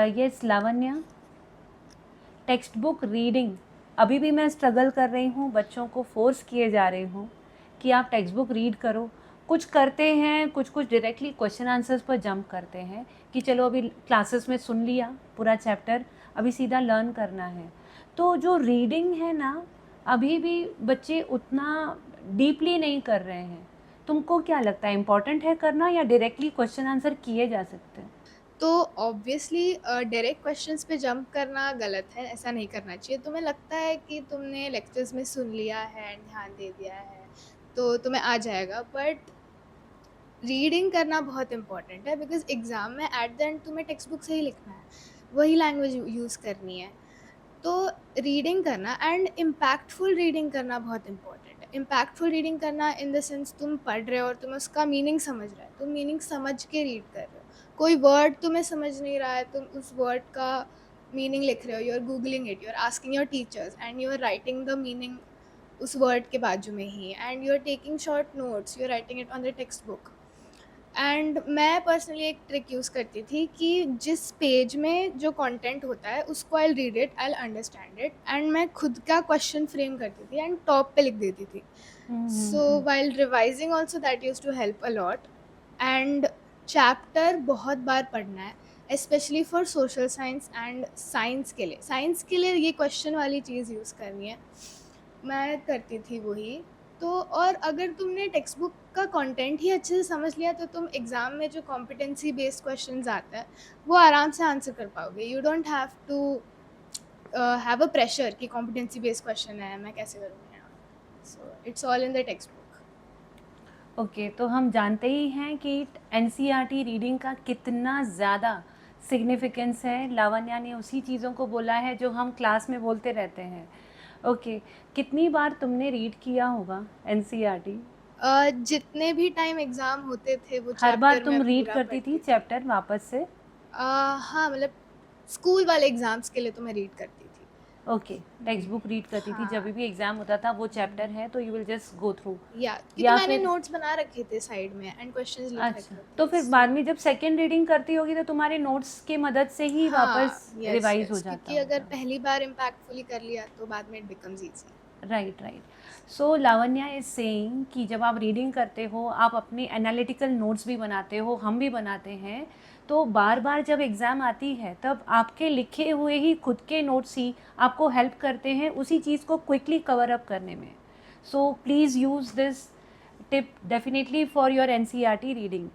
Yes Lavanya, text book reading अभी भी मैं स्ट्रगल कर रही हूँ, बच्चों को फोर्स किए जा रही हूँ कि आप टेक्स्ट बुक रीड करो। कुछ करते हैं, कुछ डायरेक्टली क्वेश्चन आंसर्स पर जंप करते हैं कि चलो अभी क्लासेस में सुन लिया पूरा चैप्टर, अभी सीधा लर्न करना है। तो जो रीडिंग है ना, अभी भी बच्चे उतना डीपली नहीं कर रहे हैं। तुमको क्या लगता है, इम्पॉर्टेंट है करना या डायरेक्टली क्वेश्चन आंसर किए जा सकते हैं? तो ऑब्वियसली डायरेक्ट क्वेश्चंस पे जंप करना गलत है, ऐसा नहीं करना चाहिए। तुम्हें लगता है कि तुमने लेक्चर्स में सुन लिया है, ध्यान दे दिया है, तो तुम्हें आ जाएगा, बट रीडिंग करना बहुत इंपॉर्टेंट है, बिकॉज एग्ज़ाम में एट द एंड तुम्हें टेक्स्ट बुक से ही लिखना है, वही लैंग्वेज यूज़ करनी है। तो रीडिंग करना एंड इम्पैक्टफुल रीडिंग करना बहुत इंपॉर्टेंट है। इम्पैक्टफुल रीडिंग करना इन द सेंस तुम पढ़ रहे हो और तुम्हें उसका मीनिंग समझ रहा है, तुम मीनिंग समझ के रीड कर रहे हो। कोई वर्ड तुम्हें समझ नहीं रहा है, तुम उस वर्ड का मीनिंग लिख रहे हो, you are googling it, you are asking your teachers and you are writing the meaning उस वर्ड के बाजू में ही, and you are taking short notes, you are writing it on the text book. And मैं personally एक trick use करती थी कि जिस पेज में जो कंटेंट होता है उसको I read it, I understand it, and मैं खुद का क्वेश्चन फ्रेम करती थी एंड टॉप पे लिख देती थी। So while revising also that use to help a lot. And chapter बहुत बार पढ़ना है, specially for social science and science के लिए ये क्वेश्चन वाली चीज़ यूज़ करनी है, मैं करती थी वही। तो और अगर तुमने टेक्स्ट बुक का कंटेंट ही अच्छे से समझ लिया तो तुम एग्ज़ाम में जो कॉम्पिटेंसी बेस्ड क्वेश्चंस आते हैं वो आराम से आंसर कर पाओगे। You don't have to have a pressure कि कॉम्पिटेंसी बेस्ड क्वेश्चन है, मैं कैसे करूँगी। So it's all in the text book. Okay, तो हम जानते ही हैं कि एनसीईआरटी रीडिंग का कितना ज़्यादा सिग्निफिकेंस है। लावण्या ने उसी चीज़ों को बोला है जो हम क्लास में बोलते रहते हैं। ओके, कितनी बार तुमने रीड किया होगा एनसीईआरटी? जितने भी टाइम एग्ज़ाम होते थे वो हर बार चैप्टर मैं तुम रीड पूरा करती थी पढ़ती थी। चैप्टर वापस से? हाँ, मतलब स्कूल वाले एग्ज़ाम्स के लिए तो मैं रीड करती थी। ओके, टेक्स्ट बुक रीड करती थी, जब हाँ। भी एग्ज़ाम होता था वो चैप्टर है तो you will just go through. क्योंकि या मैंने फिर नोट्स बना रखे थे साइड में एंड क्वेश्चंस लिख अच्छा, रखे तो थे, फिर बाद सो में जब सेकेंड रीडिंग करती होगी तो तुम्हारे नोट्स के मदद से ही हाँ, वापस यस रिवाइज हो यस, जाता क्योंकि अगर होगा। पहली बार इम्पैक्टफुली कर लिया तो बाद में it becomes easy. Right right. So Lavanya is saying कि जब आप रीडिंग करते हो आप अपने एनालिटिकल नोट्स भी बनाते हो, हम भी बनाते हैं। तो बार बार जब एग्ज़ाम आती है तब आपके लिखे हुए ही खुद के नोट्स ही आपको हेल्प करते हैं उसी चीज़ को क्विकली कवर अप करने में। So please use this tip definitely for your NCERT reading.